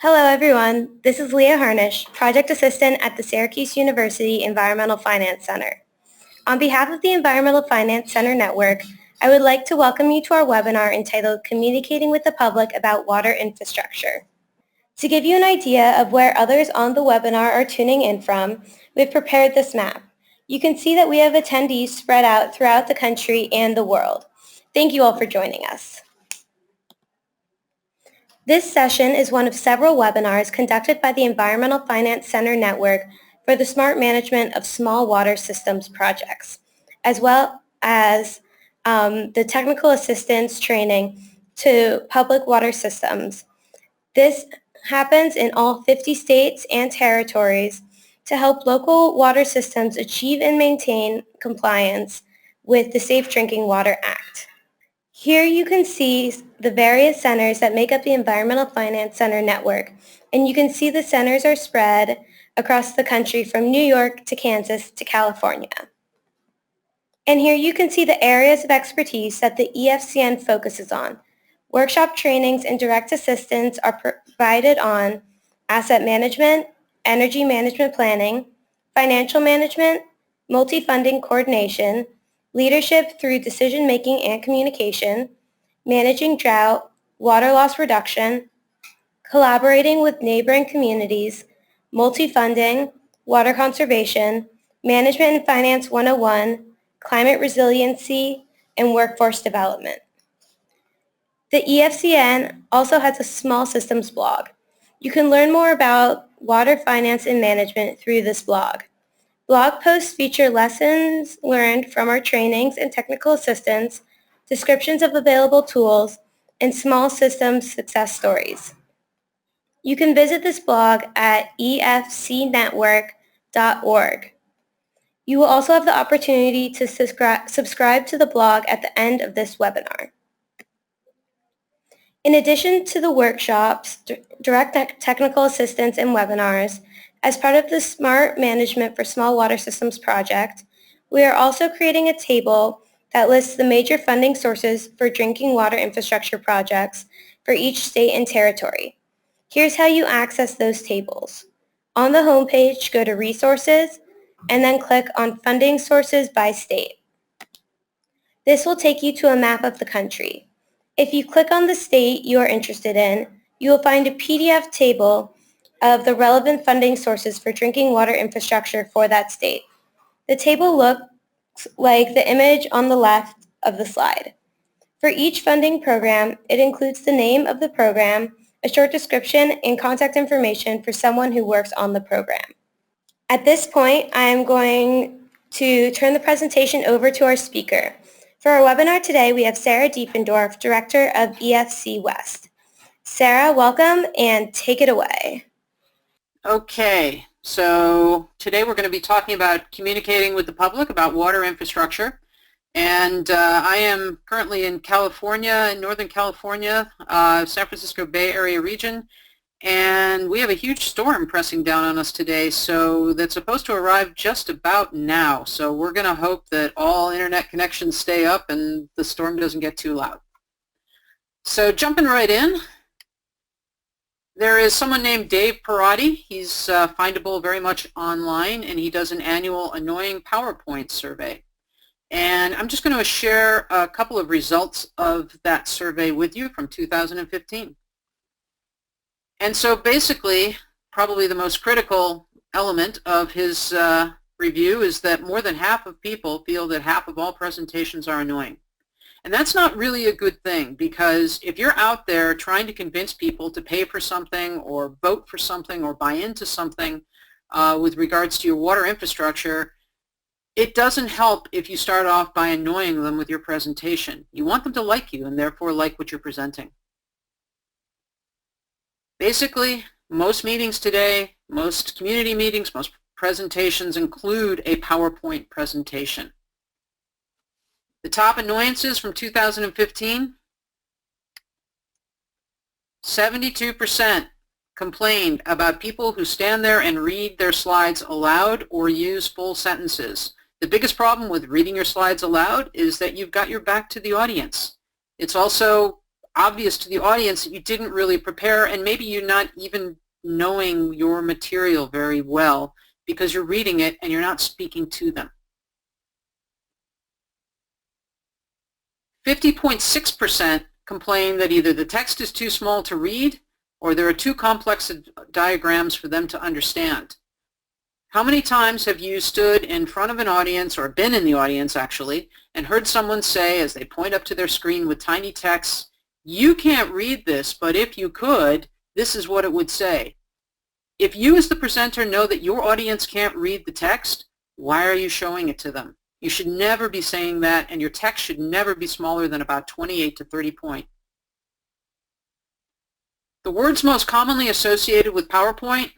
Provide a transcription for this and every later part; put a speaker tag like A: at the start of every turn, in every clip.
A: Hello everyone, this is Leah Harnish, Project Assistant at the Syracuse University Environmental Finance Center. On behalf of the Environmental Finance Center Network, I would like to welcome you to our webinar entitled Communicating with the Public About Water Infrastructure. To give you an idea of where others on the webinar are tuning in from, we've prepared this map. You can see that we have attendees spread out throughout the country and the world. Thank you all for joining us. This session is one of several webinars conducted by the Environmental Finance Center Network for the smart management of small water systems projects, as well as the technical assistance training to public water systems. This happens in all 50 states and territories to help local water systems achieve and maintain compliance with the Safe Drinking Water Act. Here you can see the various centers that make up the Environmental Finance Center Network, and you can see the centers are spread across the country from New York to Kansas to California. And here you can see the areas of expertise that the EFCN focuses on. Workshop trainings and direct assistance are provided on asset management, energy management planning, financial management, multi-funding coordination, leadership through decision-making and communication, managing drought, water loss reduction, collaborating with neighboring communities, multi-funding, water conservation, management and finance 101, climate resiliency, and workforce development. The EFCN also has a small systems blog. You can learn more about water finance and management through this blog. Blog posts feature lessons learned from our trainings and technical assistance, descriptions of available tools, and small systems success stories. You can visit this blog at efcnetwork.org. You will also have the opportunity to subscribe to the blog at the end of this webinar. In addition to the workshops, direct technical assistance, and webinars, as part of the Smart Management for Small Water Systems project, we are also creating a table that lists the major funding sources for drinking water infrastructure projects for each state and territory. Here's how you access those tables. On the homepage, go to Resources, and then click on Funding Sources by State. This will take you to a map of the country. If you click on the state you are interested in, you will find a PDF table of the relevant funding sources for drinking water infrastructure for that state. The table looks like the image on the left of the slide. For each funding program, it includes the name of the program, a short description, and contact information for someone who works on the program. At this point, I am going to turn the presentation over to our speaker. For our webinar today, we have Sarah Diependorf, Director of EFC West. Sarah, welcome, and take it away.
B: Okay, so today we're going to be talking about communicating with the public about water infrastructure. And I am currently in California, in Northern California, San Francisco Bay Area region. And we have a huge storm pressing down on us today, so that's supposed to arrive just about now. So we're going to hope that all internet connections stay up and the storm doesn't get too loud. So jumping right in. There is someone named Dave Perotti. He's findable very much online, and he does an annual annoying PowerPoint survey. And I'm just going to share a couple of results of that survey with you from 2015. And so basically, probably the most critical element of his review is that more than half of people feel that half of all presentations are annoying. And that's not really a good thing, because if you're out there trying to convince people to pay for something or vote for something or buy into something with regards to your water infrastructure, it doesn't help if you start off by annoying them with your presentation. You want them to like you and therefore like what you're presenting. Basically, most meetings today, most community meetings, most presentations include a PowerPoint presentation. The top annoyances from 2015, 72% complained about people who stand there and read their slides aloud or use full sentences. The biggest problem with reading your slides aloud is that you've got your back to the audience. It's also obvious to the audience that you didn't really prepare, and maybe you're not even knowing your material very well because you're reading it and you're not speaking to them. 50.6% complain that either the text is too small to read or there are too complex diagrams for them to understand. How many times have you stood in front of an audience, or been in the audience actually, and heard someone say as they point up to their screen with tiny text, "You can't read this, but if you could, this is what it would say." If you as the presenter know that your audience can't read the text, why are you showing it to them? You should never be saying that, and your text should never be smaller than about 28 to 30 point. The words most commonly associated with PowerPoint: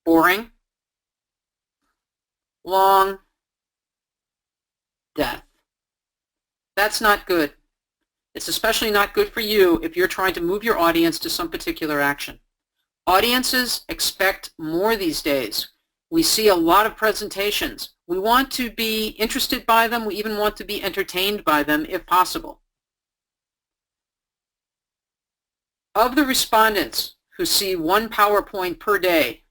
B: boring, long, death. That's not good. It's especially not good for you if you're trying to move your audience to some particular action. Audiences expect more these days. We see a lot of presentations. We want to be interested by them. We even want to be entertained by them if possible. Of the respondents who see one PowerPoint per day,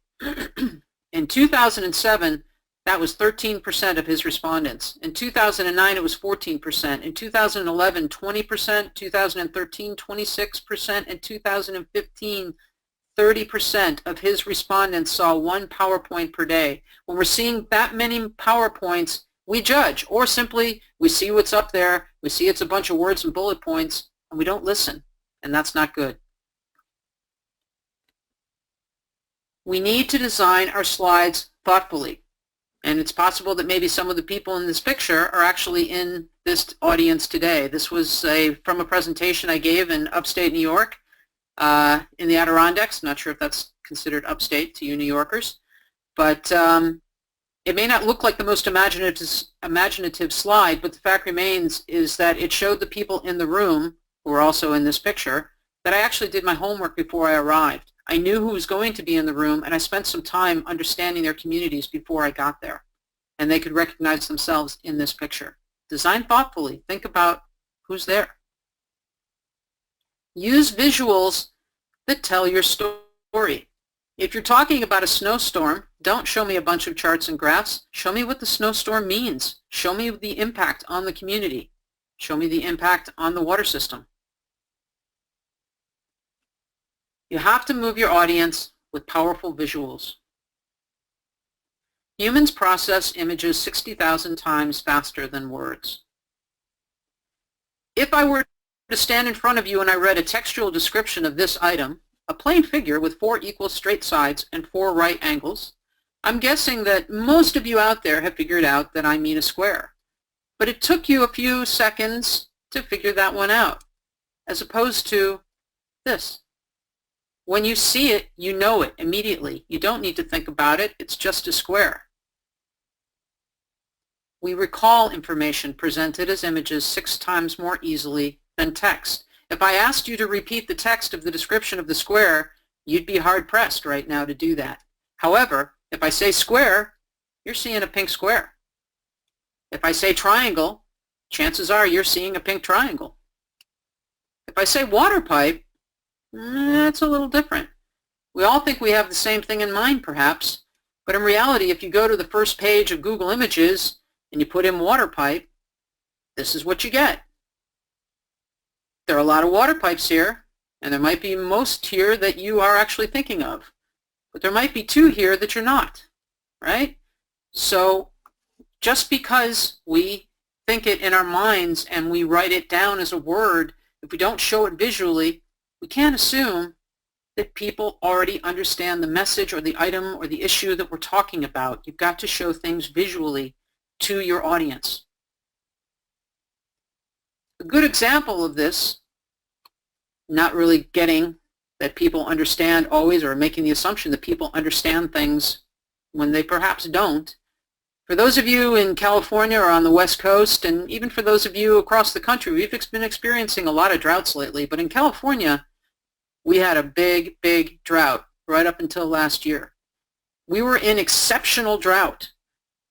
B: in 2007, that was 13% of his respondents. In 2009, it was 14%. In 2011, 20%. 2013, 26%. In 2015, 30% of his respondents saw one PowerPoint per day. When we're seeing that many PowerPoints, we judge, or simply we see what's up there, we see it's a bunch of words and bullet points, and we don't listen, and that's not good. We need to design our slides thoughtfully. And it's possible that maybe some of the people in this picture are actually in this audience today. This was from a presentation I gave in upstate New York, in the Adirondacks. Not sure if that's considered upstate to you New Yorkers. But it may not look like the most imaginative slide, but the fact remains is that it showed the people in the room, who are also in this picture, that I actually did my homework before I arrived. I knew who was going to be in the room, and I spent some time understanding their communities before I got there. And they could recognize themselves in this picture. Design thoughtfully. Think about who's there. Use visuals that tell your story. If you're talking about a snowstorm, don't show me a bunch of charts and graphs. Show me what the snowstorm means. Show me the impact on the community. Show me the impact on the water system. You have to move your audience with powerful visuals. Humans process images 60,000 times faster than words. If I were to stand in front of you and I read a textual description of this item, a plain figure with 4 equal straight sides and 4 right angles, I'm guessing that most of you out there have figured out that I mean a square. But it took you a few seconds to figure that one out, as opposed to this. When you see it, you know it immediately. You don't need to think about it. It's just a square. We recall information presented as images 6 times more easily than text. If I asked you to repeat the text of the description of the square, you'd be hard-pressed right now to do that. However, if I say square, you're seeing a pink square. If I say triangle, chances are you're seeing a pink triangle. If I say water pipe, that's a little different. We all think we have the same thing in mind, perhaps, but in reality, if you go to the first page of Google Images and you put in water pipe, this is what you get. There are a lot of water pipes here, and there might be most here that you are actually thinking of, but there might be 2 here that you're not, right? So just because we think it in our minds and we write it down as a word, if we don't show it visually, we can't assume that people already understand the message or the item or the issue that we're talking about. You've got to show things visually to your audience. A good example of this, not really getting that people understand always, or making the assumption that people understand things when they perhaps don't. For those of you in California or on the West Coast, and even for those of you across the country, we've been experiencing a lot of droughts lately, but in California, we had a big, big drought right up until last year. We were in exceptional drought.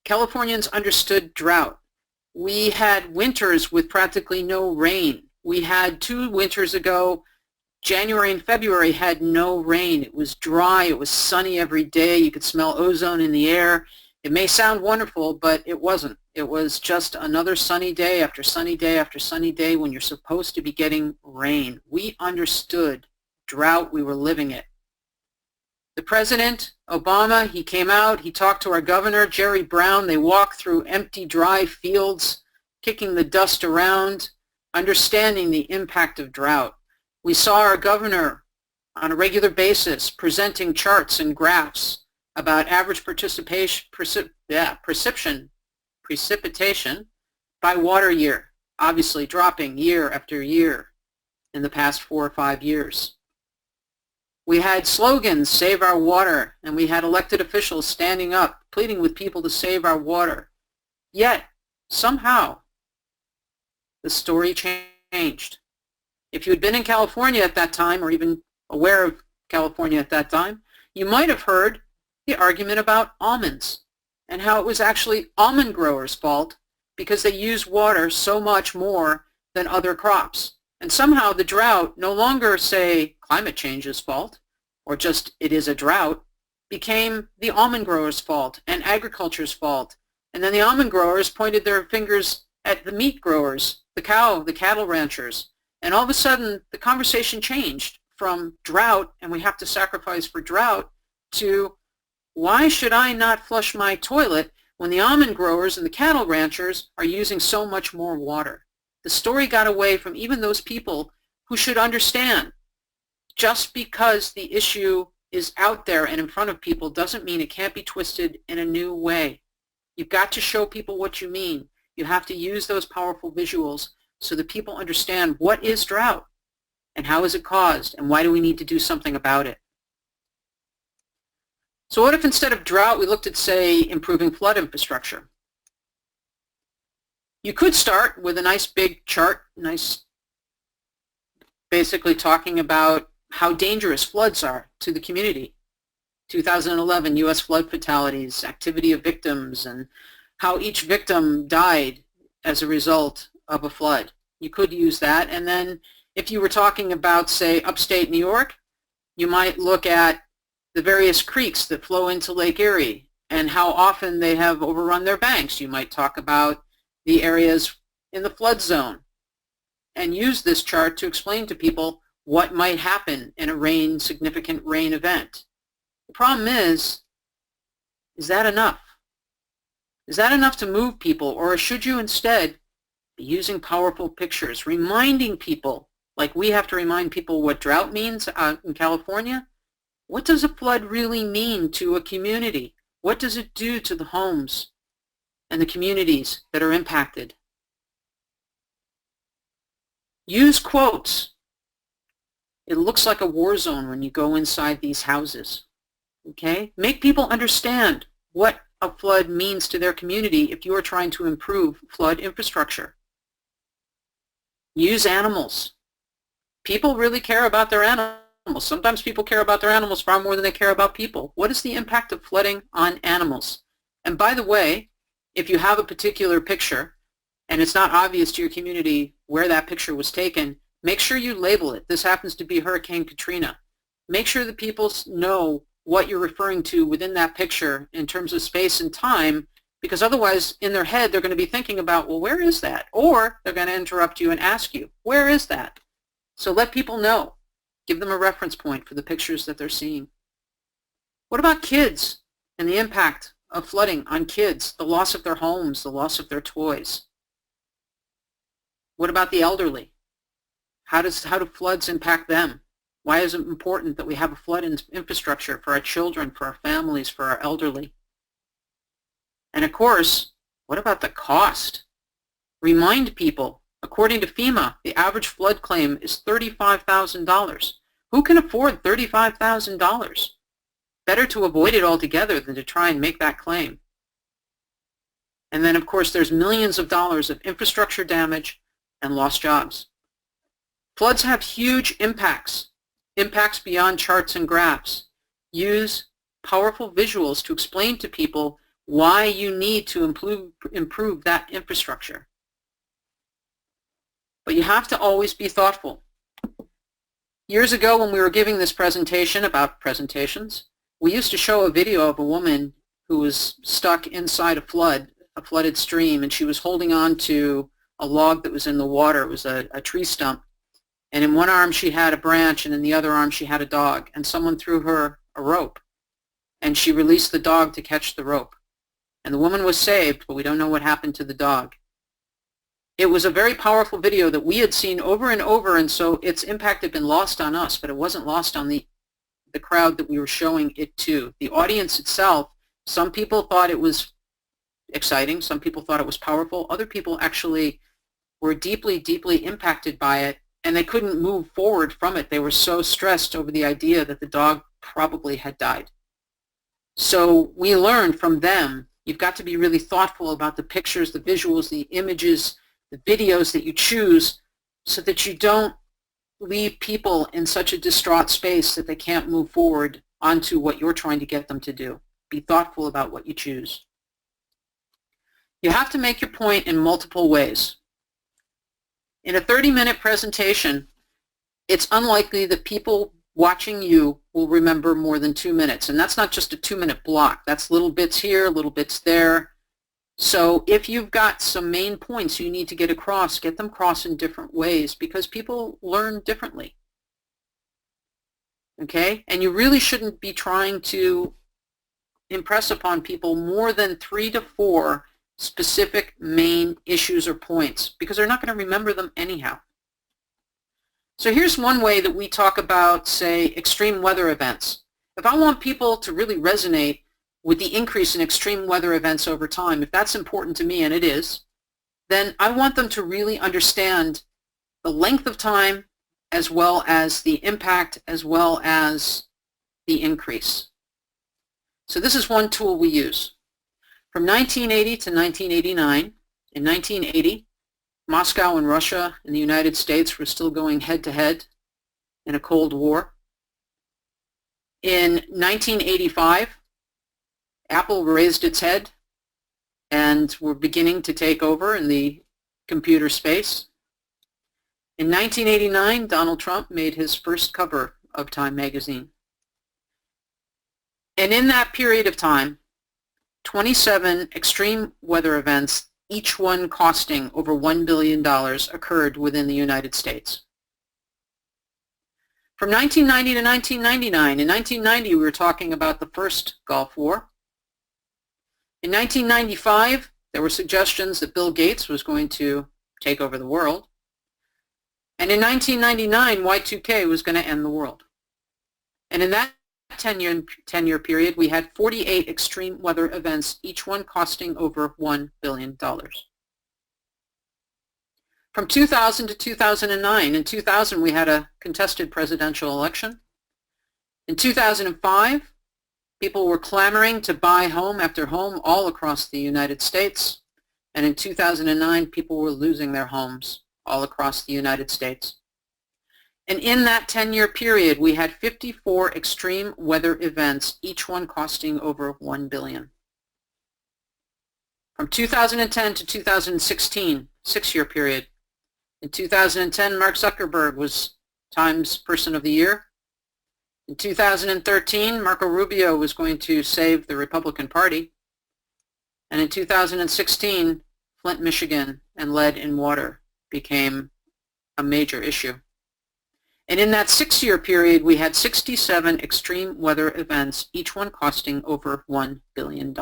B: Californians understood drought. We had winters with practically no rain. We had 2 winters ago, January and February had no rain. It was dry. It was sunny every day. You could smell ozone in the air. It may sound wonderful, but it wasn't. It was just another sunny day after sunny day after sunny day when you're supposed to be getting rain. We understood drought. We were living it. The president, Obama, he came out. He talked to our governor, Jerry Brown. They walked through empty, dry fields, kicking the dust around, understanding the impact of drought. We saw our governor on a regular basis presenting charts and graphs about average precipitation by water year, obviously dropping year after year in the past 4 or 5 years. We had slogans, save our water, and we had elected officials standing up, pleading with people to save our water. Yet, somehow, the story changed. If you had been in California at that time, or even aware of California at that time, you might have heard the argument about almonds and how it was actually almond growers' fault because they use water so much more than other crops. And somehow the drought, no longer say climate change's fault or just it is a drought, became the almond growers' fault and agriculture's fault. And then the almond growers pointed their fingers at the meat growers, the cattle ranchers. And all of a sudden, the conversation changed from drought, and we have to sacrifice for drought, to why should I not flush my toilet when the almond growers and the cattle ranchers are using so much more water? The story got away from even those people who should understand. Just because the issue is out there and in front of people doesn't mean it can't be twisted in a new way. You've got to show people what you mean. You have to use those powerful visuals so that people understand what is drought and how is it caused and why do we need to do something about it. So what if instead of drought we looked at, say, improving flood infrastructure? You could start with a nice big chart, basically talking about how dangerous floods are to the community. 2011 U.S. flood fatalities, activity of victims, and how each victim died as a result of a flood. You could use that. And then if you were talking about, say, upstate New York, you might look at the various creeks that flow into Lake Erie and how often they have overrun their banks. You might talk about the areas in the flood zone and use this chart to explain to people what might happen in a significant rain event. The problem is that enough? Is that enough to move people, or should you instead be using powerful pictures, reminding people, like we have to remind people what drought means in California? What does a flood really mean to a community? What does it do to the homes and the communities that are impacted? Use quotes. It looks like a war zone when you go inside these houses. Okay? Make people understand what a flood means to their community if you are trying to improve flood infrastructure. Use animals. People really care about their animals. Sometimes people care about their animals far more than they care about people. What is the impact of flooding on animals? And by the way, if you have a particular picture and it's not obvious to your community where that picture was taken, make sure you label it. This happens to be Hurricane Katrina. Make sure that people know what you're referring to within that picture in terms of space and time, because otherwise in their head they're going to be thinking about, well, where is that? Or they're going to interrupt you and ask you, where is that? So let people know. Give them a reference point for the pictures that they're seeing. What about kids and the impact of flooding on kids, the loss of their homes, the loss of their toys? What about the elderly? How do floods impact them? Why is it important that we have a flood infrastructure for our children, for our families, for our elderly? And of course, what about the cost? Remind people, according to FEMA, the average flood claim is $35,000. Who can afford $35,000? Better to avoid it altogether than to try and make that claim. And then, of course, there's millions of dollars of infrastructure damage and lost jobs. Floods have huge impacts beyond charts and graphs. Use powerful visuals to explain to people why you need to improve that infrastructure. But you have to always be thoughtful. Years ago when we were giving this presentation about presentations, we used to show a video of a woman who was stuck inside a flooded stream, and she was holding on to a log that was in the water. It was a tree stump. And in one arm she had a branch, and in the other arm she had a dog. And someone threw her a rope, and she released the dog to catch the rope. And the woman was saved, but we don't know what happened to the dog. It was a very powerful video that we had seen over and over, and so its impact had been lost on us, but it wasn't lost on the crowd that we were showing it to. The audience itself, some people thought it was exciting, some people thought it was powerful, other people actually were deeply, deeply impacted by it, and they couldn't move forward from it. They were so stressed over the idea that the dog probably had died. So we learned from them, you've got to be really thoughtful about the pictures, the visuals, the images, the videos that you choose, so that you don't leave people in such a distraught space that they can't move forward onto what you're trying to get them to do. Be thoughtful about what you choose. You have to make your point in multiple ways. In a 30-minute presentation, it's unlikely that people watching you will remember more than 2 minutes. And that's not just a 2-minute block. That's little bits here, little bits there. So if you've got some main points you need to get across, get them across in different ways, because people learn differently. Okay? And you really shouldn't be trying to impress upon people more than 3 to 4 specific main issues or points, because they're not going to remember them anyhow. So here's one way that we talk about, say, extreme weather events. If I want people to really resonate with the increase in extreme weather events over time, if that's important to me, and it is, then I want them to really understand the length of time as well as the impact as well as the increase. So this is one tool we use. From 1980 to 1989, in 1980, Moscow and Russia and the United States were still going head-to-head in a Cold War. In 1985, Apple raised its head and were beginning to take over in the computer space. In 1989, Donald Trump made his first cover of Time magazine. And in that period of time, 27 extreme weather events, each one costing over $1 billion, occurred within the United States. From 1990 to 1999, in 1990 we were talking about the first Gulf War. In 1995, there were suggestions that Bill Gates was going to take over the world. And in 1999, Y2K was going to end the world. And in that 10-year period, we had 48 extreme weather events, each one costing over $1 billion. From 2000 to 2009, in 2000 we had a contested presidential election. In 2005, people were clamoring to buy home after home all across the United States. And in 2009, people were losing their homes all across the United States. And in that 10-year period, we had 54 extreme weather events, each one costing over $1 billion. From 2010 to 2016, 6-year period. In 2010, Mark Zuckerberg was Time's Person of the Year. In 2013, Marco Rubio was going to save the Republican Party. And in 2016, Flint, Michigan, and lead in water became a major issue. And in that 6-year period, we had 67 extreme weather events, each one costing over $1 billion.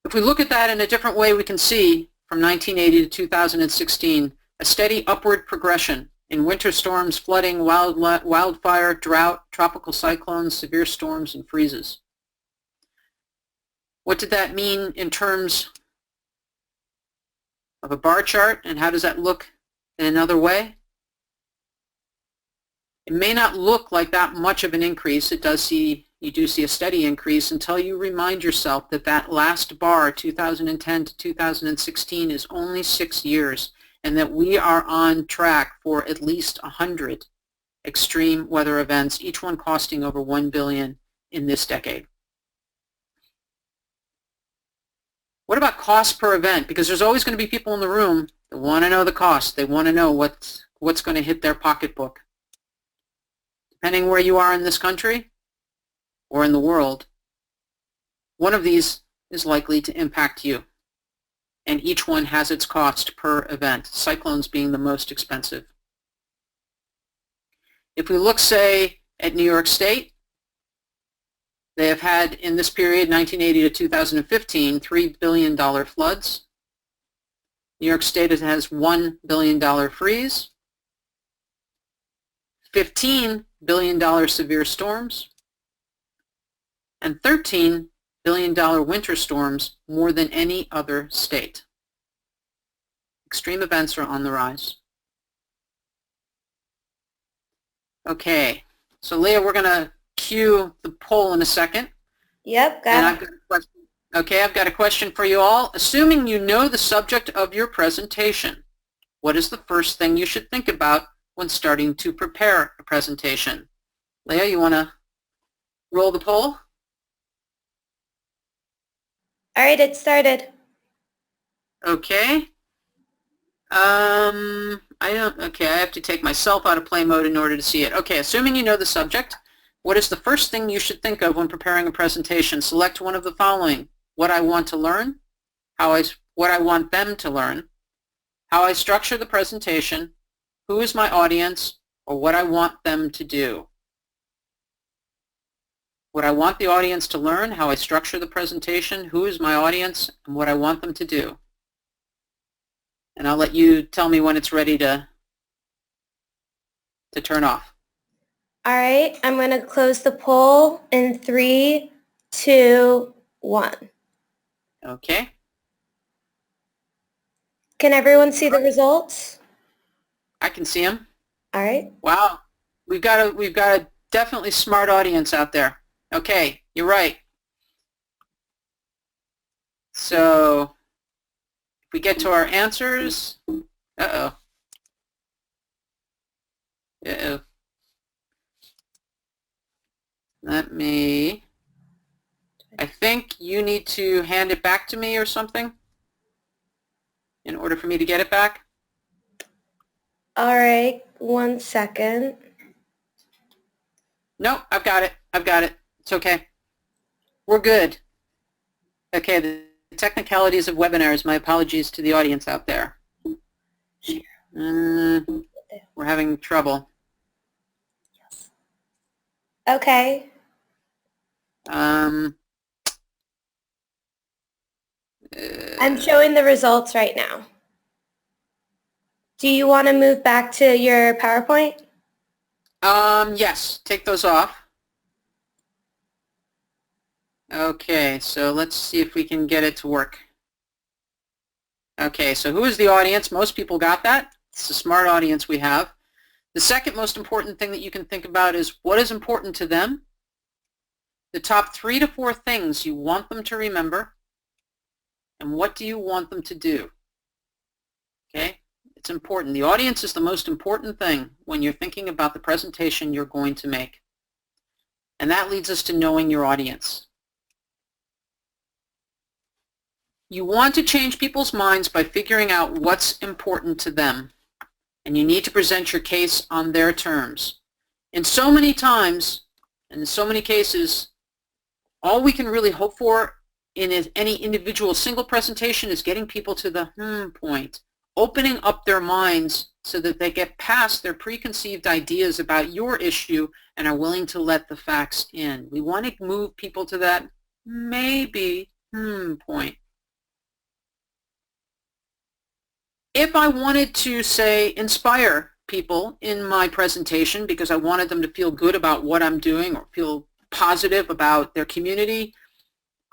B: If we look at that in a different way, we can see from 1980 to 2016 a steady upward progression in winter storms, flooding, wildfire, drought, tropical cyclones, severe storms, and freezes. What did that mean in terms of a bar chart, and how does that look in another way? It may not look like that much of an increase. You do see a steady increase until you remind yourself that that last bar, 2010 to 2016, is only 6 years, and that we are on track for at least 100 extreme weather events, each one costing over $1 billion in this decade. What about cost per event? Because there's always going to be people in the room that want to know the cost. They want to know what's going to hit their pocketbook. Depending where you are in this country or in the world, one of these is likely to impact you. And each one has its cost per event, cyclones being the most expensive. If we look, say, at New York State, they have had, in this period, 1980 to 2015, $3 billion floods. New York State has $1 billion freeze, $15 billion severe storms, and $13 billion winter storms, more than any other state. Extreme events are on the rise. Okay, so Leah, we're going to cue the poll in a second.
A: Yep, got
B: And
A: it.
B: I've got a question. Okay, I've got a question for you all. Assuming you know the subject of your presentation, what is the first thing you should think about when starting to prepare a presentation? Leah, you want to roll the poll?
A: All right, it started.
B: Okay. I have to take myself out of play mode in order to see it. Okay, assuming you know the subject, what is the first thing you should think of when preparing a presentation? Select one of the following: what I want to learn, what I want them to learn, how I structure the presentation, who is my audience, or what I want them to do. What I want the audience to learn, how I structure the presentation, who is my audience, and what I want them to do. And I'll let you tell me when it's ready to turn off.
A: All right, I'm going to close the poll in 3, 2, 1.
B: Okay.
A: Can everyone see the results?
B: I can see them.
A: All right.
B: Wow. We've got a definitely smart audience out there. Okay, you're right. So if we get to our answers, uh-oh. Uh-oh. I think you need to hand it back to me or something in order for me to get it back.
A: All right, 1 second.
B: No, I've got it. It's okay. We're good. Okay, the technicalities of webinars. My apologies to the audience out there. We're having trouble.
A: Okay.
B: I'm
A: showing the results right now. Do you want to move back to your PowerPoint?
B: Yes, take those off. Okay, so let's see if we can get it to work. Okay, so who is the audience? Most people got that. It's a smart audience we have. The second most important thing that you can think about is what is important to them. The top 3 to 4 things you want them to remember, and what do you want them to do? Okay, it's important. The audience is the most important thing when you're thinking about the presentation you're going to make. And that leads us to knowing your audience. You want to change people's minds by figuring out what's important to them. And you need to present your case on their terms. In so many times, and in so many cases, all we can really hope for in any individual single presentation is getting people to the point, opening up their minds so that they get past their preconceived ideas about your issue and are willing to let the facts in. We want to move people to that maybe point. If I wanted to, say, inspire people in my presentation because I wanted them to feel good about what I'm doing or feel positive about their community,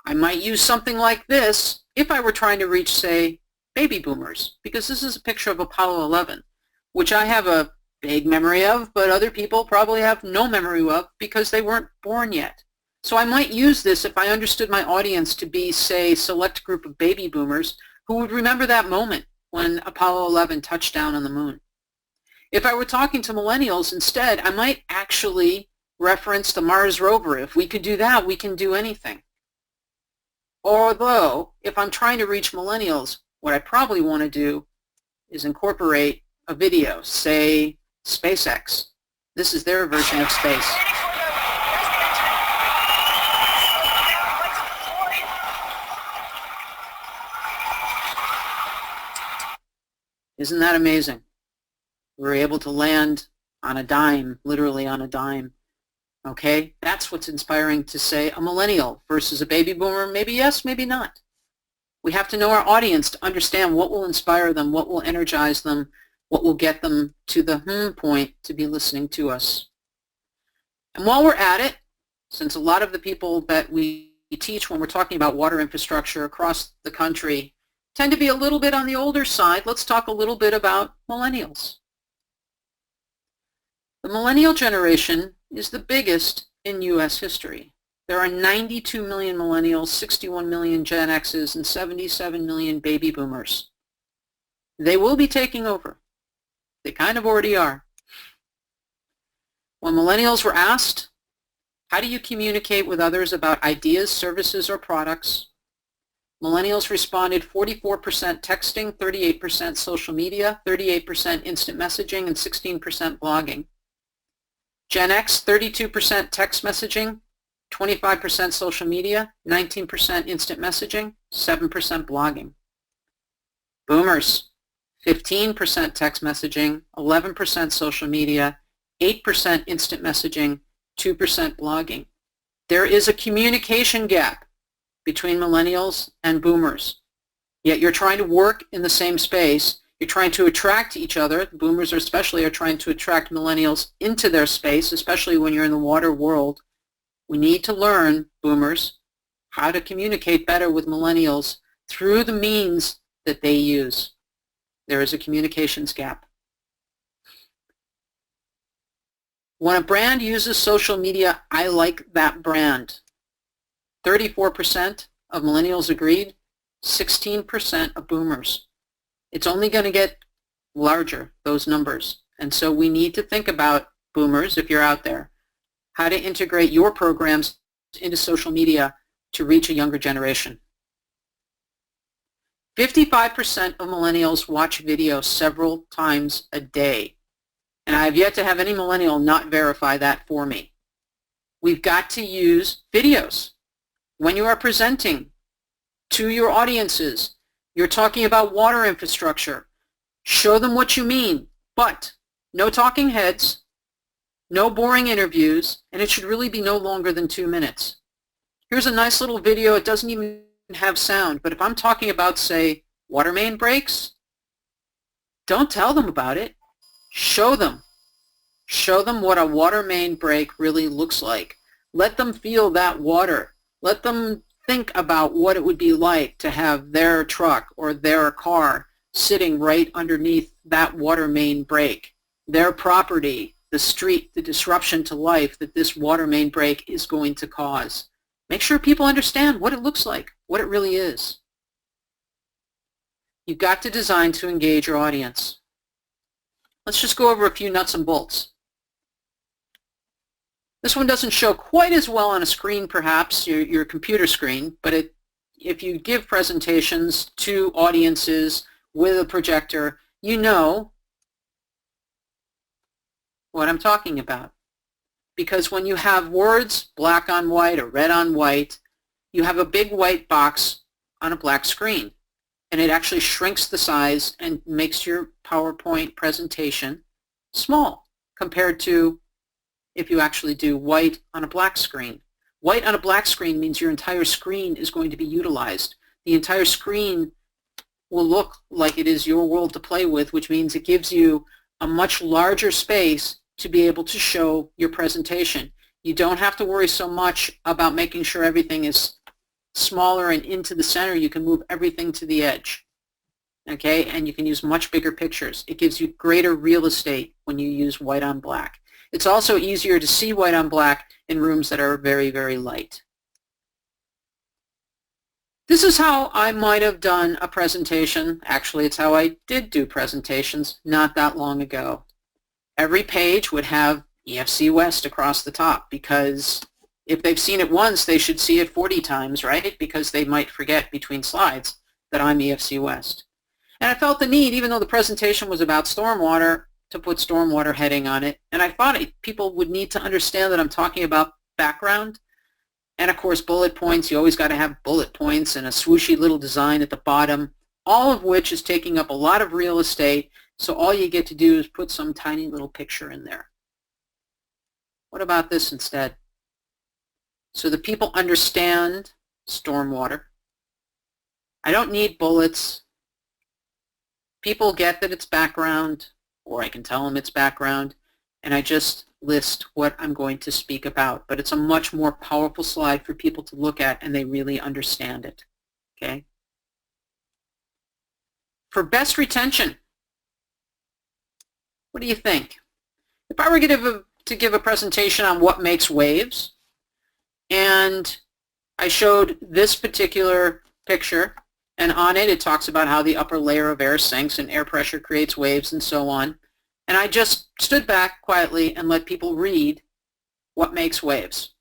B: I might use something like this if I were trying to reach, say, baby boomers, because this is a picture of Apollo 11, which I have a vague memory of, but other people probably have no memory of because they weren't born yet. So I might use this if I understood my audience to be, say, a select group of baby boomers who would remember that moment when Apollo 11 touched down on the moon. If I were talking to millennials instead, I might actually reference the Mars rover. If we could do that, we can do anything. Although, if I'm trying to reach millennials, what I probably want to do is incorporate a video, say SpaceX. This is their version of space. Isn't that amazing? We're able to land on a dime, literally on a dime. Okay, that's what's inspiring to say a millennial versus a baby boomer. Maybe yes, maybe not. We have to know our audience to understand what will inspire them, what will energize them, what will get them to the point to be listening to us. And while we're at it, since a lot of the people that we teach when we're talking about water infrastructure across the country tend to be a little bit on the older side, let's talk a little bit about millennials. The millennial generation is the biggest in U.S. history. There are 92 million millennials, 61 million Gen X's, and 77 million baby boomers. They will be taking over. They kind of already are. When millennials were asked, how do you communicate with others about ideas, services, or products? Millennials responded 44% texting, 38% social media, 38% instant messaging, and 16% blogging. Gen X, 32% text messaging, 25% social media, 19% instant messaging, 7% blogging. Boomers, 15% text messaging, 11% social media, 8% instant messaging, 2% blogging. There is a communication gap between millennials and boomers. Yet you're trying to work in the same space. You're trying to attract each other. The boomers especially are trying to attract millennials into their space, especially when you're in the water world. We need to learn, boomers, how to communicate better with millennials through the means that they use. There is a communications gap. When a brand uses social media, I like that brand. 34% of millennials agreed, 16% of boomers. It's only going to get larger, those numbers. And so we need to think about, boomers, if you're out there, how to integrate your programs into social media to reach a younger generation. 55% of millennials watch video several times a day. And I have yet to have any millennial not verify that for me. We've got to use videos. When you are presenting to your audiences, you're talking about water infrastructure. Show them what you mean, but no talking heads, no boring interviews, and it should really be no longer than 2 minutes. Here's a nice little video. It doesn't even have sound, but if I'm talking about, say, water main breaks, don't tell them about it. Show them. Show them what a water main break really looks like. Let them feel that water. Let them think about what it would be like to have their truck or their car sitting right underneath that water main break. Their property, the street, the disruption to life that this water main break is going to cause. Make sure people understand what it looks like, what it really is. You've got to design to engage your audience. Let's just go over a few nuts and bolts. This one doesn't show quite as well on a screen, perhaps, your computer screen, but if you give presentations to audiences with a projector, you know what I'm talking about. Because when you have words black on white or red on white, you have a big white box on a black screen. And it actually shrinks the size and makes your PowerPoint presentation small compared to if you actually do white on a black screen. White on a black screen means your entire screen is going to be utilized. The entire screen will look like it is your world to play with, which means it gives you a much larger space to be able to show your presentation. You don't have to worry so much about making sure everything is smaller and into the center. You can move everything to the edge. Okay, and you can use much bigger pictures. It gives you greater real estate when you use white on black. It's also easier to see white on black in rooms that are very, very light. This is how I might have done a presentation. Actually, it's how I did do presentations not that long ago. Every page would have EFC West across the top because if they've seen it once, they should see it 40 times, right? Because they might forget between slides that I'm EFC West. And I felt the need, even though the presentation was about stormwater, to put stormwater heading on it. And I thought people would need to understand that I'm talking about background. And of course, bullet points. You always got to have bullet points and a swooshy little design at the bottom, all of which is taking up a lot of real estate. So all you get to do is put some tiny little picture in there. What about this instead? So the people understand stormwater. I don't need bullets. People get that it's background, or I can tell them it's background, and I just list what I'm going to speak about. But it's a much more powerful slide for people to look at, and they really understand it. Okay? For best retention, what do you think? If I were to give a presentation on what makes waves, and I showed this particular picture, and on it, it talks about how the upper layer of air sinks and air pressure creates waves and so on. And I just stood back quietly and let people read what makes waves.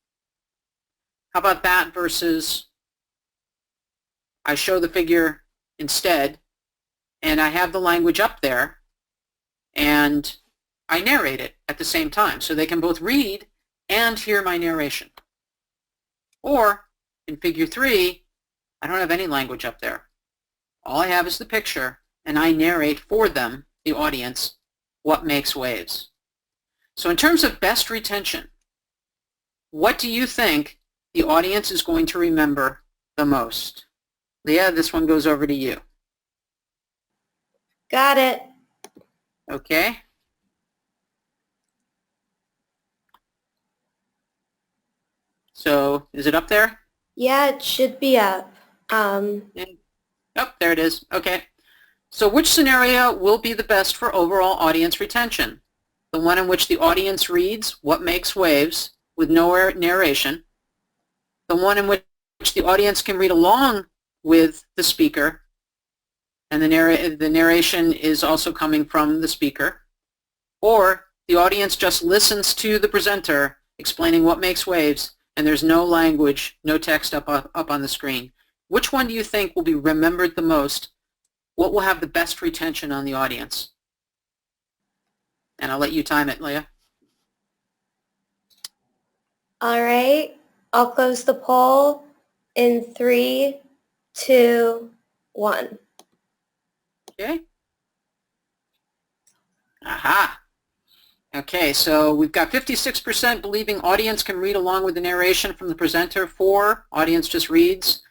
B: How about that versus I show the figure instead, and I have the language up there, and I narrate it at the same time, so they can both read and hear my narration. Or in figure 3, I don't have any language up there. All I have is the picture, and I narrate for them, the audience, what makes waves. So in terms of best retention, what do you think the audience is going to remember the most? Leah, this one goes over to you.
A: Got it.
B: Okay. So is it up there?
A: Yeah, it should be up.
B: Yeah. Oh, there it is. Okay. So which scenario will be the best for overall audience retention? The one in which the audience reads what makes waves with no narration. The one in which the audience can read along with the speaker, and the narration is also coming from the speaker. Or the audience just listens to the presenter explaining what makes waves, and there's no language, no text up on the screen. Which one do you think will be remembered the most? What will have the best retention on the audience? And I'll let you time it, Leah.
A: All right. I'll close the poll in 3, 2, 1.
B: Okay. Aha. Okay, so we've got 56% believing audience can read along with the narration from the presenter. 4, audience just reads.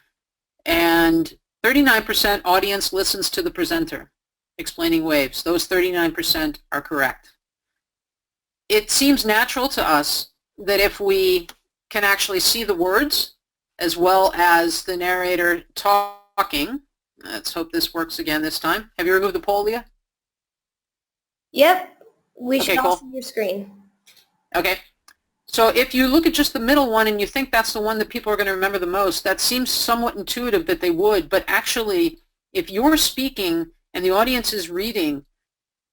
B: And 39% audience listens to the presenter explaining waves. Those 39% are correct. It seems natural to us that if we can actually see the words as well as the narrator talking, let's hope this works again this time. Have you removed the poll, Leah?
A: Yep. We
B: Okay,
A: should all
B: cool.
A: see your screen.
B: Okay. So if you look at just the middle one and you think that's the one that people are going to remember the most, that seems somewhat intuitive that they would, but actually if you're speaking and the audience is reading,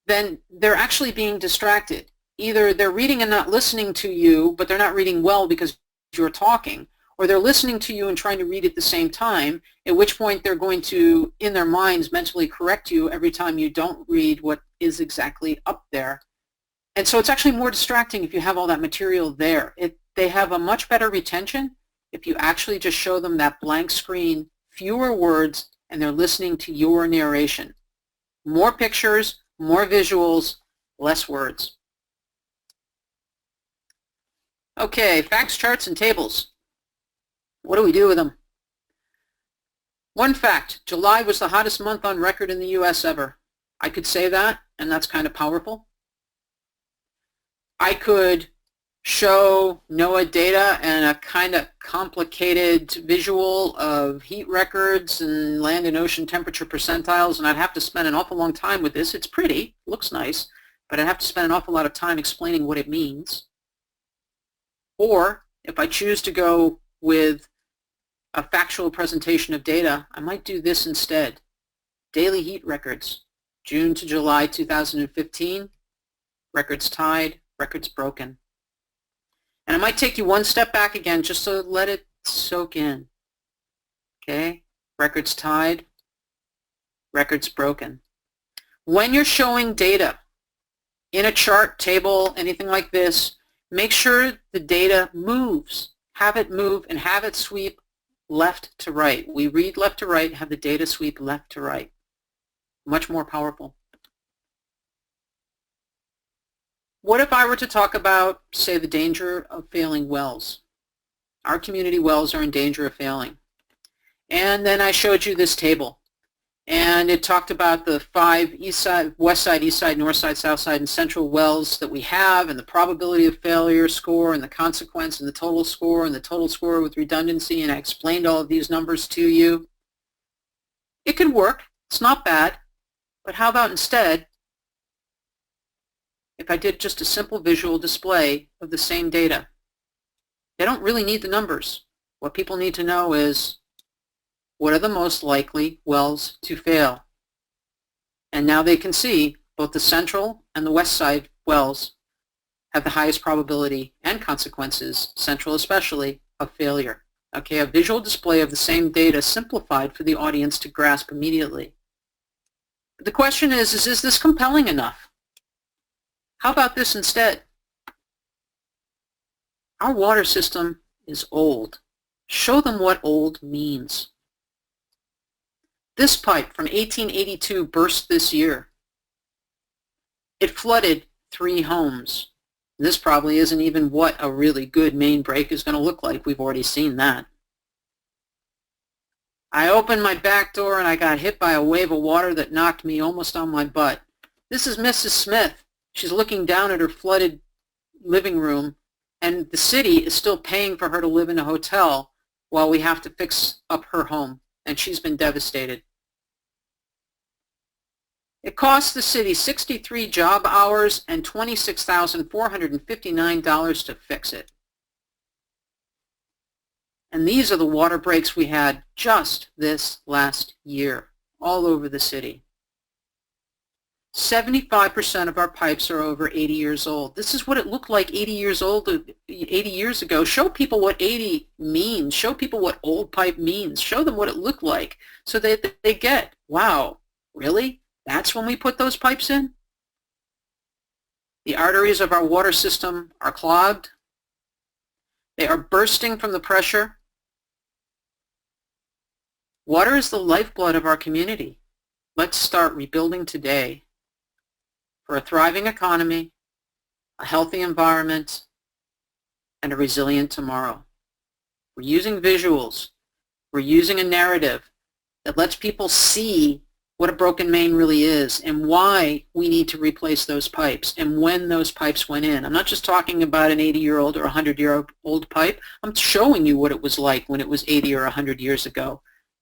B: then they're actually being distracted. Either they're reading and not listening to you, but they're not reading well because you're talking, or they're listening to you and trying to read at the same time, at which point they're going to, in their minds, mentally correct you every time you don't read what is exactly up there. And so it's actually more distracting if you have all that material there. They have a much better retention if you actually just show them that blank screen, fewer words, and they're listening to your narration. More pictures, more visuals, less words. Okay, facts, charts, and tables. What do we do with them? One fact, July was the hottest month on record in the US ever. I could say that, and that's kind of powerful. I could show NOAA data and a kind of complicated visual of heat records and land and ocean temperature percentiles, and I'd have to spend an awful long time with this. It's pretty, looks nice, but I'd have to spend an awful lot of time explaining what it means. Or if I choose to go with a factual presentation of data, I might do this instead. Daily heat records, June to July 2015, records tied, records broken. And it might take you one step back again just to let it soak in. Okay? Records tied, records broken. When you're showing data in a chart, table, anything like this, make sure the data moves. Have it move and have it sweep left to right. We read left to right, have the data sweep left to right. Much more powerful. What if I were to talk about, say, the danger of failing wells? Our community wells are in danger of failing. And then I showed you this table. And it talked about the 5 east side, west side, east side, north side, south side, and central wells that we have, and the probability of failure score, and the consequence, and the total score with redundancy, and I explained all of these numbers to you. It could work. It's not bad. But how about instead, if I did just a simple visual display of the same data? They don't really need the numbers. What people need to know is, what are the most likely wells to fail? And now they can see both the central and the west side wells have the highest probability and consequences, central especially, of failure. Okay, a visual display of the same data simplified for the audience to grasp immediately. But the question is this compelling enough? How about this instead? Our water system is old. Show them what old means. This pipe from 1882 burst this year. It flooded 3 homes. This probably isn't even what a really good main break is going to look like. We've already seen that. I opened my back door and I got hit by a wave of water that knocked me almost on my butt. This is Mrs. Smith. She's looking down at her flooded living room, and the city is still paying for her to live in a hotel while we have to fix up her home, and she's been devastated. It cost the city 63 job hours and $26,459 to fix it. And these are the water breaks we had just this last year, all over the city. 75% of our pipes are over 80 years old. This is what it looked like 80 years ago. Show people what 80 means. Show people what old pipe means. Show them what it looked like so that they get, wow, really? That's when we put those pipes in? The arteries of our water system are clogged. They are bursting from the pressure. Water is the lifeblood of our community. Let's start rebuilding today for a thriving economy, a healthy environment, and a resilient tomorrow. We're using visuals. We're using a narrative that lets people see what a broken main really is and why we need to replace those pipes and when those pipes went in. I'm not just talking about an 80-year-old or 100-year-old pipe. I'm showing you what it was like when it was 80 or 100 years ago.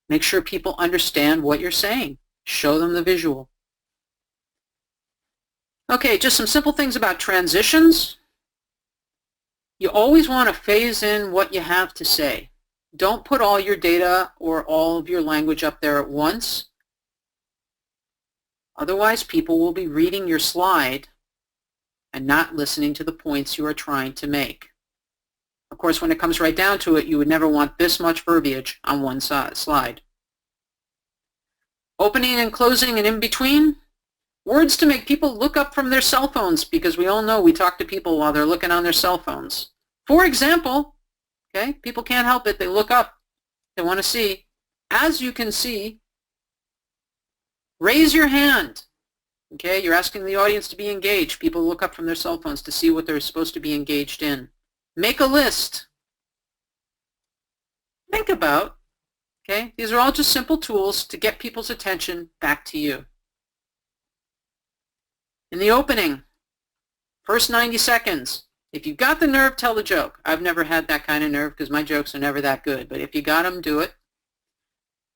B: Make sure people understand what you're saying. Show them the visual. Okay, just some simple things about transitions. You always want to phase in what you have to say. Don't put all your data or all of your language up there at once. Otherwise, people will be reading your slide and not listening to the points you are trying to make. Of course, when it comes right down to it, you would never want this much verbiage on one slide. Opening and closing and in between. Words to make people look up from their cell phones, because we all know we talk to people while they're looking on their cell phones. For example, okay, people can't help it. They look up. They want to see. As you can see, raise your hand. Okay, you're asking the audience to be engaged. People look up from their cell phones to see what they're supposed to be engaged in. Make a list. Think about. Okay, these are all just simple tools to get people's attention back to you. In the opening, first 90 seconds, if you've got the nerve, tell the joke. I've never had that kind of nerve because my jokes are never that good, but if you got them, do it.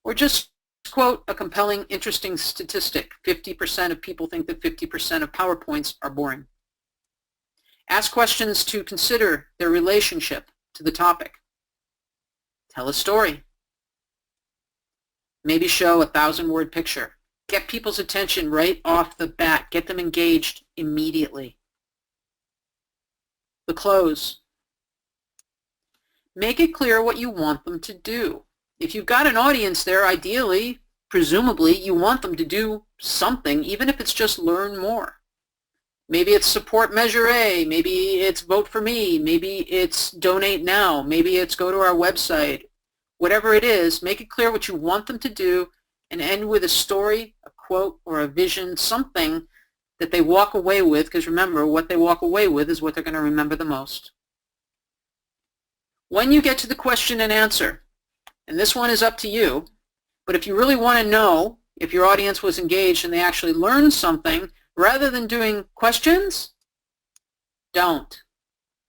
B: Or just quote a compelling, interesting statistic. 50% of people think that 50% of PowerPoints are boring. Ask questions to consider their relationship to the topic. Tell a story. Maybe show a 1,000-word picture. Get people's attention right off the bat. Get them engaged immediately. The close. make it clear what you want them to do. If you've got an audience there, ideally, presumably, you want them to do something, even if it's just learn more. Maybe it's support Measure A, maybe it's vote for me, maybe it's donate now, maybe it's go to our website. Whatever it is, make it clear what you want them to do and end with a story, a quote, or a vision, something that they walk away with, because remember, what they walk away with is what they're going to remember the most. When you get to the question and answer, and this one is up to you, but if you really want to know if your audience was engaged and they actually learned something, rather than doing questions, don't.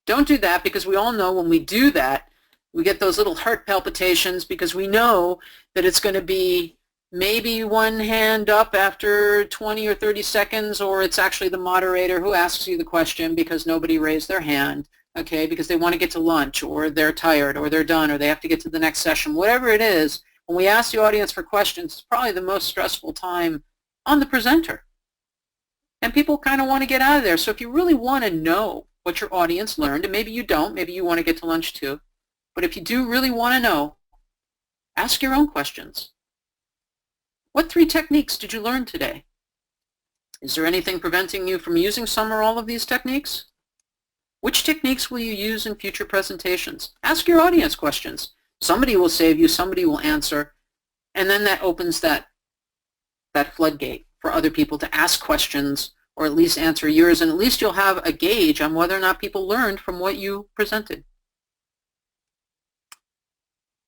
B: Don't do that, because we all know when we do that, we get those little heart palpitations because we know that it's going to be maybe one hand up after 20 or 30 seconds, or it's actually the moderator who asks you the question because nobody raised their hand, okay, because they want to get to lunch, or they're tired, or they're done, or they have to get to the next session. Whatever it is, when we ask the audience for questions, it's probably the most stressful time on the presenter. And people kind of want to get out of there. So if you really want to know what your audience learned, and maybe you don't, maybe you want to get to lunch too, but if you do really want to know, ask your own questions. What 3 techniques did you learn today? Is there anything preventing you from using some or all of these techniques? Which techniques will you use in future presentations? Ask your audience questions. Somebody will save you, somebody will answer, and then that opens that floodgate for other people to ask questions or at least answer yours, and at least you'll have a gauge on whether or not people learned from what you presented.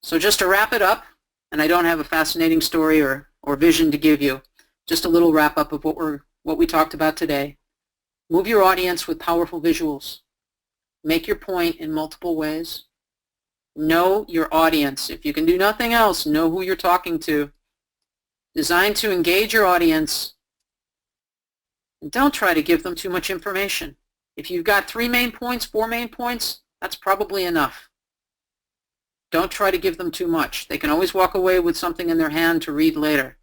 B: So just to wrap it up, and I don't have a fascinating story or vision to give you, just a little wrap up of what we talked about today. Move your audience with powerful visuals. Make your point in multiple ways. Know your audience. If you can do nothing else, know who you're talking to. Design to engage your audience. And don't try to give them too much information. If you've got 3 main points, 4 main points, that's probably enough. Don't try to give them too much. They can always walk away with something in their hand to read later.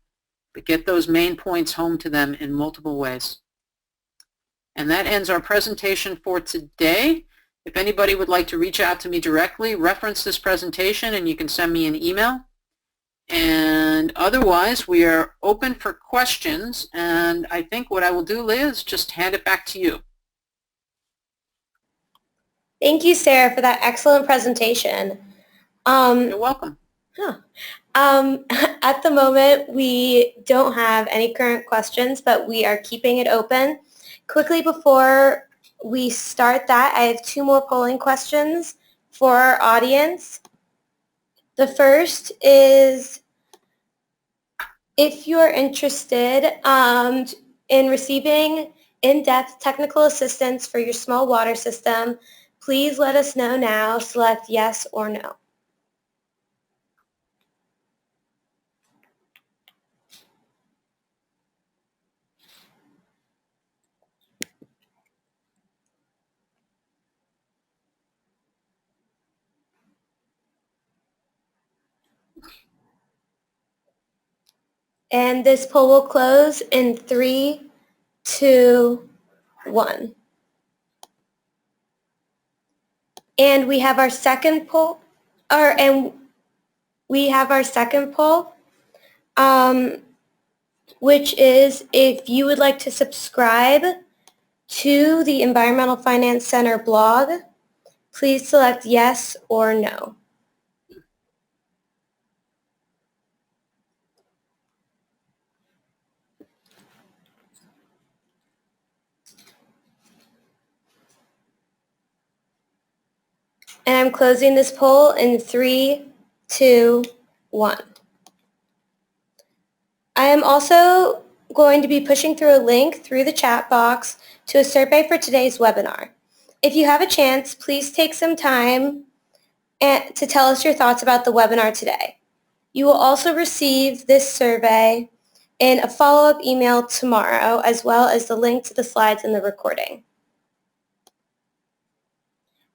B: But get those main points home to them in multiple ways. And that ends our presentation for today. If anybody would like to reach out to me directly, reference this presentation and you can send me an email. And otherwise, we are open for questions. And I think what I will do, Leah, is just hand it back to you.
A: Thank you, Sarah, for that excellent presentation.
B: You're welcome.
A: At the moment, we don't have any current questions, but we are keeping it open. Quickly before we start that, I have 2 more polling questions for our audience. The first is, if you're interested in receiving in-depth technical assistance for your small water system, please let us know now. Select yes or no. And this poll will close in 3, 2, 1. And we have our second poll, which is if you would like to subscribe to the Environmental Finance Center blog, please select yes or no. And I'm closing this poll in 3, 2, 1. I am also going to be pushing through a link through the chat box to a survey for today's webinar. If you have a chance, please take some time to tell us your thoughts about the webinar today. You will also receive this survey in a follow-up email tomorrow, as well as the link to the slides in the recording.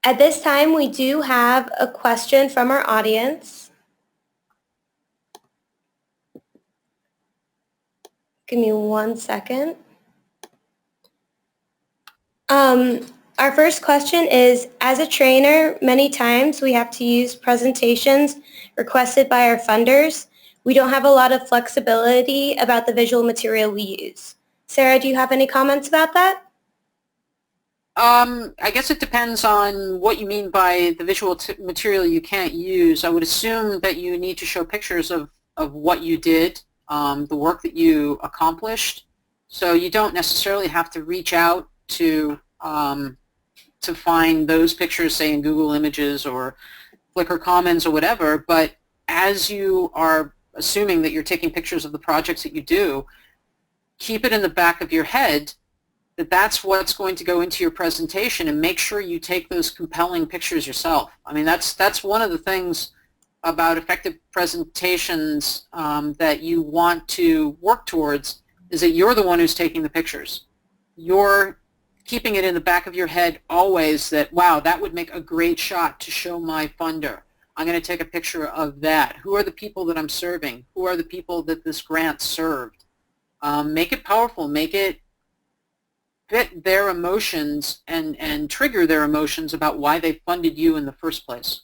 A: At this time, we do have a question from our audience. Give me 1 second. Our first question is, as a trainer, many times we have to use presentations requested by our funders. We don't have a lot of flexibility about the visual material we use. Sarah, do you have any comments about that?
B: I guess it depends on what you mean by the visual material you can't use. I would assume that you need to show pictures of what you did, the work that you accomplished. So you don't necessarily have to reach out to find those pictures, say in Google Images or Flickr Commons or whatever, but as you are assuming that you're taking pictures of the projects that you do, keep it in the back of your head that that's what's going to go into your presentation, and make sure you take those compelling pictures yourself. I mean, that's one of the things about effective presentations that you want to work towards, is that you're the one who's taking the pictures. You're keeping it in the back of your head always that, wow, that would make a great shot to show my funder. I'm going to take a picture of that. Who are the people that I'm serving? Who are the people that this grant served? Make it powerful. Make it fit their emotions and trigger their emotions about why they funded you in the first place.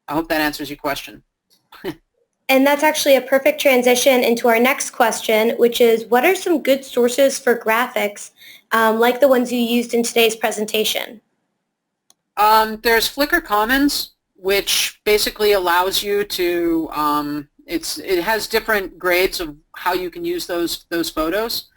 B: I hope that answers your question.
A: And that's actually a perfect transition into our next question, which is, what are some good sources for graphics like the ones you used in today's presentation?
B: There's Flickr Commons, which basically allows you to, it has different grades of how you can use those photos.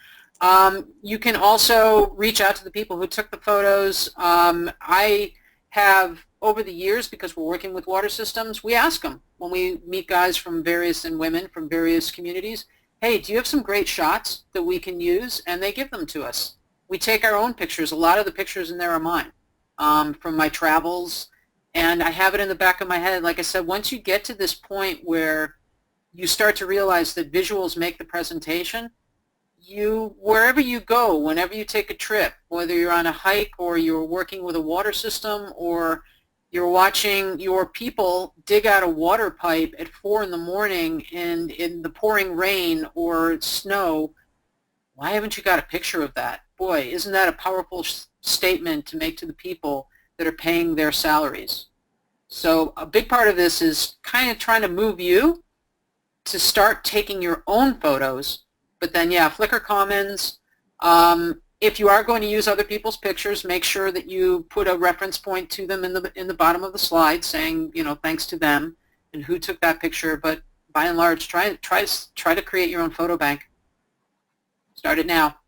B: You can also reach out to the people who took the photos. I have, over the years, because we're working with water systems, we ask them when we meet guys from various, and women from various communities, hey, do you have some great shots that we can use? And they give them to us. We take our own pictures. A lot of the pictures in there are mine from my travels, and I have it in the back of my head. Like I said, once you get to this point where you start to realize that visuals make the presentation, wherever you go, whenever you take a trip, whether you're on a hike or you're working with a water system or you're watching your people dig out a water pipe at 4 in the morning and in the pouring rain or snow, why haven't you got a picture of that? Boy, isn't that a powerful statement to make to the people that are paying their salaries? So a big part of this is kind of trying to move you to start taking your own photos. But then, yeah, Flickr Commons. If you are going to use other people's pictures, make sure that you put a reference point to them in the bottom of the slide, saying, you know, thanks to them and who took that picture. But by and large, try to create your own photo bank. Start it now.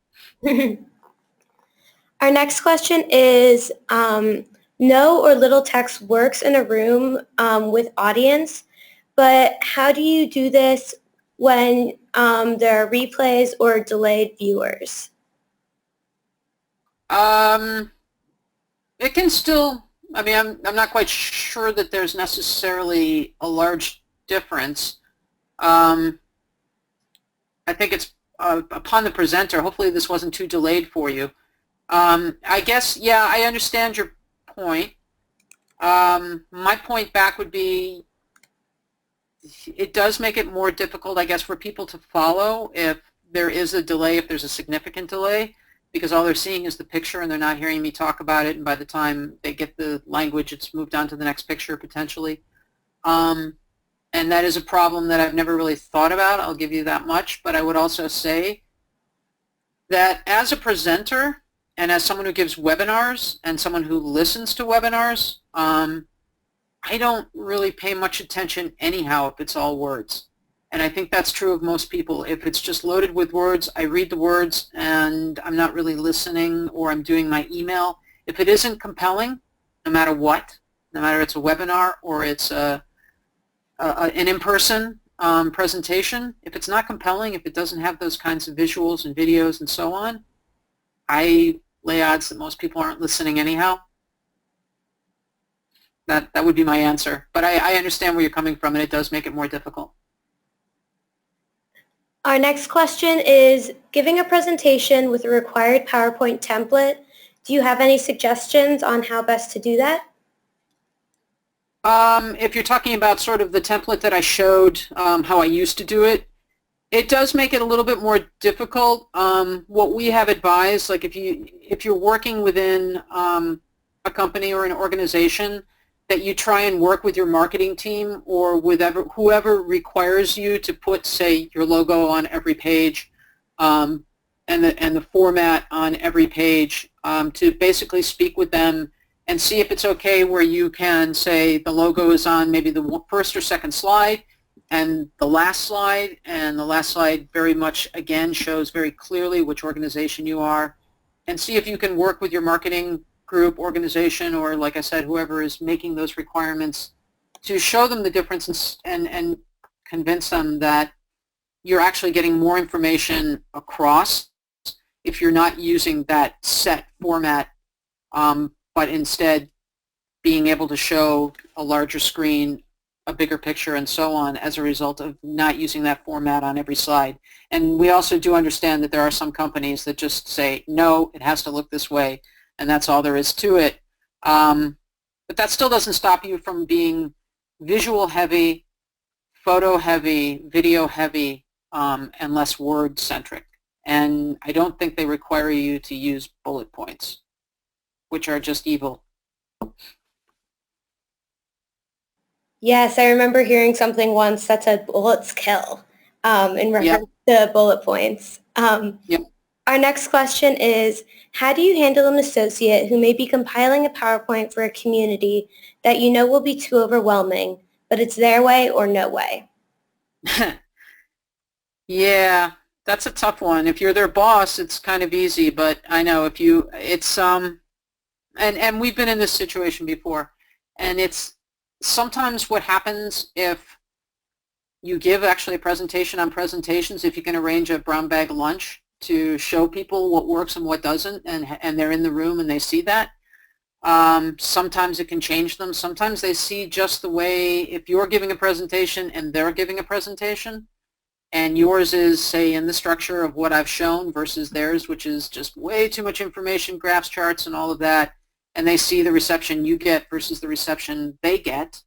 A: Our next question is, no or little text works in a room with audience, but how do you do this when there are replays or delayed viewers?
B: It can still, I mean, I'm not quite sure that there's necessarily a large difference. I think it's upon the presenter. Hopefully this wasn't too delayed for you. I guess, yeah, I understand your point. My point back would be, it does make it more difficult, I guess, for people to follow if there is a delay, if there's a significant delay, because all they're seeing is the picture and they're not hearing me talk about it, and by the time they get the language, it's moved on to the next picture potentially. And that is a problem that I've never really thought about, I'll give you that much, but I would also say that as a presenter and as someone who gives webinars and someone who listens to webinars, I don't really pay much attention anyhow if it's all words. And I think that's true of most people. If it's just loaded with words, I read the words and I'm not really listening, or I'm doing my email. If it isn't compelling, no matter what, no matter it's a webinar or it's an in-person presentation, if it's not compelling, if it doesn't have those kinds of visuals and videos and so on, I lay odds that most people aren't listening anyhow. That would be my answer. But I understand where you're coming from, and it does make it more difficult.
A: Our next question is, giving a presentation with a required PowerPoint template, do you have any suggestions on how best to do that?
B: If you're talking about sort of the template that I showed, how I used to do it, It does make it a little bit more difficult. What we have advised, like if you're working within a company or an organization, that you try and work with your marketing team or with whoever requires you to put, say, your logo on every page and the format on every page, to basically speak with them and see if it's okay where you can say the logo is on maybe the first or second slide and the last slide very much, again, shows very clearly which organization you are, and see if you can work with your marketing group, organization, or, like I said, whoever is making those requirements to show them the difference and convince them that you're actually getting more information across if you're not using that set format, but instead being able to show a larger screen, a bigger picture, and so on as a result of not using that format on every slide. And we also do understand that there are some companies that just say, no, it has to look this way, and that's all there is to it. But that still doesn't stop you from being visual heavy, photo heavy, video heavy, and less word centric. And I don't think they require you to use bullet points, which are just evil.
A: Yes, I remember hearing something once that said bullets kill in reference to bullet points.
B: Yep.
A: Our next question is, how do you handle an associate who may be compiling a PowerPoint for a community that you know will be too overwhelming, but it's their way or no way?
B: Yeah, that's a tough one. If you're their boss, it's kind of easy, but I know if you, it's, and we've been in this situation before, and it's sometimes what happens if you give actually a presentation on presentations, if you can arrange a brown bag lunch to show people what works and what doesn't, and they're in the room and they see that. Sometimes it can change them. Sometimes they see just the way, if you're giving a presentation and they're giving a presentation, and yours is, say, in the structure of what I've shown versus theirs, which is just way too much information, graphs, charts, and all of that, and they see the reception you get versus the reception they get.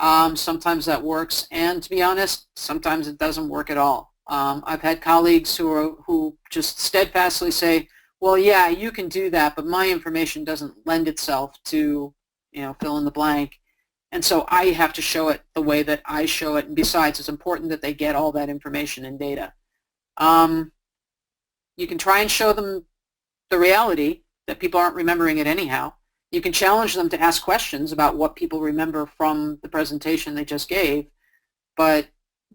B: Sometimes that works, and to be honest, sometimes it doesn't work at all. I've had colleagues who just steadfastly say, well, yeah, you can do that, but my information doesn't lend itself to, fill in the blank. And so I have to show it the way that I show it. And besides, it's important that they get all that information and data. You can try and show them the reality that people aren't remembering it anyhow. You can challenge them to ask questions about what people remember from the presentation they just gave, but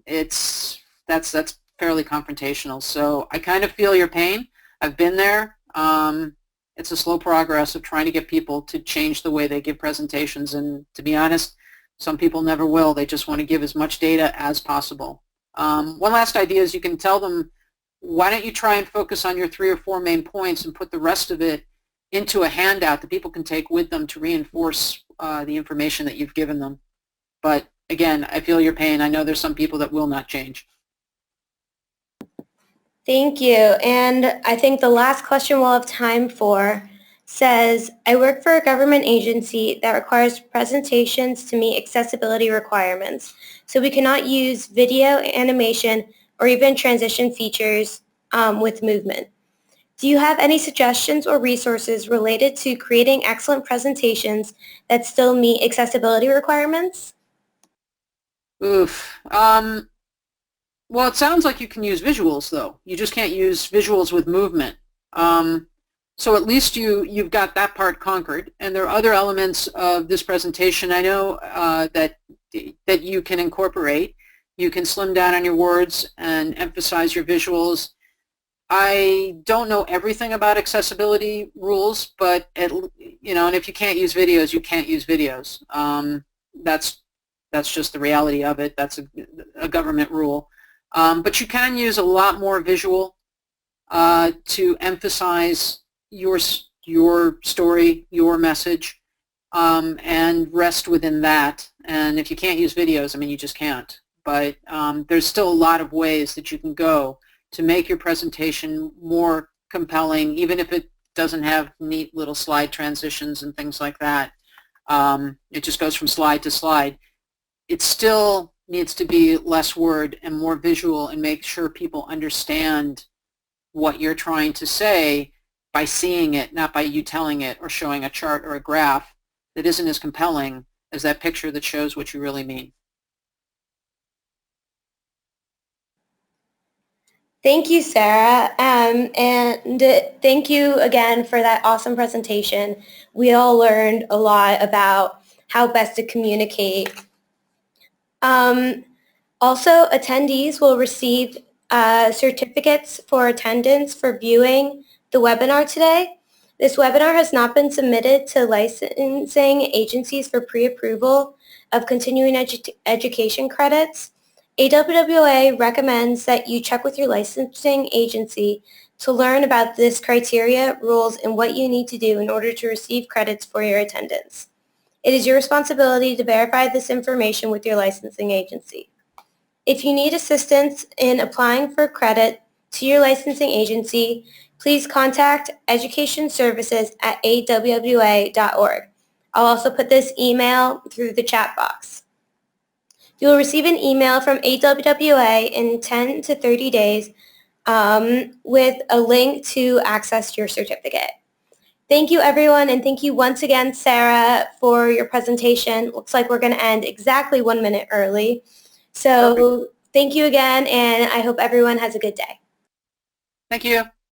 B: that's fairly confrontational. So I kind of feel your pain. I've been there. It's a slow progress of trying to get people to change the way they give presentations, and to be honest, some people never will. They just want to give as much data as possible. One last idea is you can tell them, why don't you try and focus on your 3 or 4 main points and put the rest of it into a handout that people can take with them to reinforce the information that you've given them. But again, I feel your pain. I know there's some people that will not change.
A: Thank you. And I think the last question we'll have time for says, I work for a government agency that requires presentations to meet accessibility requirements, so we cannot use video, animation, or even transition features with movement. Do you have any suggestions or resources related to creating excellent presentations that still meet accessibility requirements?
B: Oof. Well, it sounds like you can use visuals, though. You just can't use visuals with movement. So at least you've got that part conquered. And there are other elements of this presentation I know that you can incorporate. You can slim down on your words and emphasize your visuals. I don't know everything about accessibility rules, but and if you can't use videos, you can't use videos. That's just the reality of it. That's a government rule. But you can use a lot more visual to emphasize your story, your message, and rest within that. And if you can't use videos, I mean, you just can't. But there's still a lot of ways that you can go to make your presentation more compelling, even if it doesn't have neat little slide transitions and things like that. It just goes from slide to slide. It's still needs to be less word and more visual, and make sure people understand what you're trying to say by seeing it, not by you telling it or showing a chart or a graph that isn't as compelling as that picture that shows what you really mean.
A: Thank you, Sarah, and thank you again for that awesome presentation. We all learned a lot about how best to communicate. Also, attendees will receive certificates for attendance for viewing the webinar today. This webinar has not been submitted to licensing agencies for pre-approval of continuing education credits. AWWA recommends that you check with your licensing agency to learn about this criteria, rules, and what you need to do in order to receive credits for your attendance. It is your responsibility to verify this information with your licensing agency. If you need assistance in applying for credit to your licensing agency, please contact Education Services at awwa.org. I'll also put this email through the chat box. You will receive an email from AWWA in 10 to 30 days with a link to access your certificate. Thank you, everyone, and thank you once again, Sarah, for your presentation. Looks like we're going to end exactly 1 minute early. So thank you again, and I hope everyone has a good day.
B: Thank you.